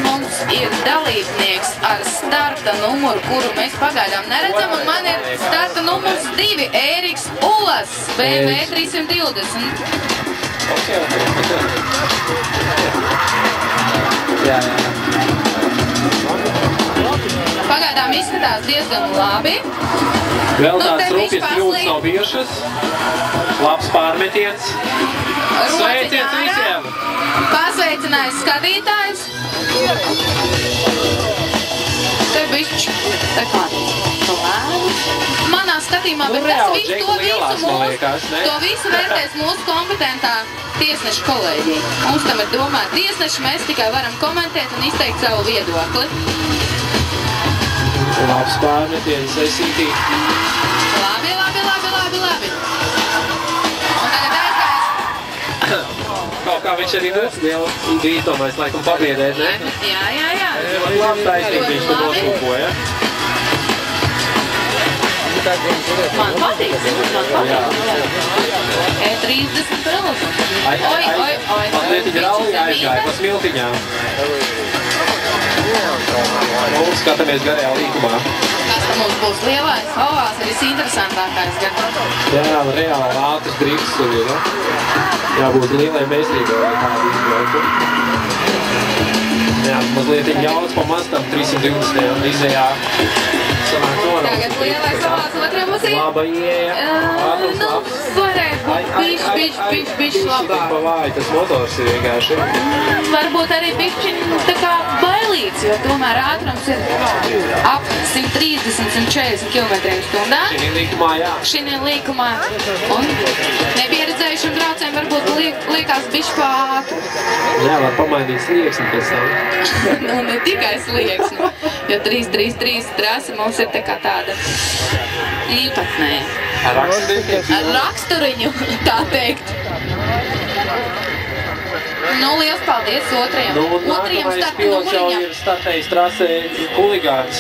mums ir dalībnieks ar starta numuru, kuru mēs pagaidām neredzam, un man ir starta numurs 2, Ēriks Ulas, BMW 320. Pagaidām izskatās diezgan labi. Vēl tāds rūpjas kļūdas nav bijušas. Labs pārmetiens. Sveiciens visiem! Pasveicinājis skatītājs. Te bišķi tā kā lēnu. Manā skatījumā, bet to visu vērtēs mūsu kompetentā tiesneša kolēģija. Mums tam ir domāti tiesneši, mēs tikai varam komentēt un izteikt savu viedokli. Labs pārmetiens, esītī. Labi. Un tagad aizgājis. Kaut kā viņš arī bija tomēr laikam pabiedēt, ne? Jā. Labi taisnīgi viņš to nošūpoja. Man patīk. E30 Prelus. Oi. Man lietiņa rallija aizgāja pa smiltiņām. Mums skatāmies garajā līkumā. Kas tam mums būs lielais? Ovās ir visinteresantākais gan. Jā, reāli ātras drīkstas tur ir, ja? Jābūt lielai meistībai, vai kādu izbrauku. Jā, mazliet jauns pa mastam 320. izējā. Tagad lielais ovās otram uz iet. Laba ieeja. Varētu būt bišķi labāk. Pa vāji tas motors ir vienkārši. Varbūt arī bišķi tā kā bailīts, jo tomēr ātrums ir ap 130–140 km/h. Šinī līkumā, jā. Šinī līkumā. Un nepieredzējušiem braucējiem varbūt liekas bišķi pa ātru. Jā, var pamainīt slieksni pēc tam. Nu, ne tikai slieksni, jo 333 trasa mums ir tā kā tāda īpatnēja. Ar raksturiņu, tā teikt. Nu, liels paldies otrajam. Nākamais pilots jau ir startējis trasē Huligāns.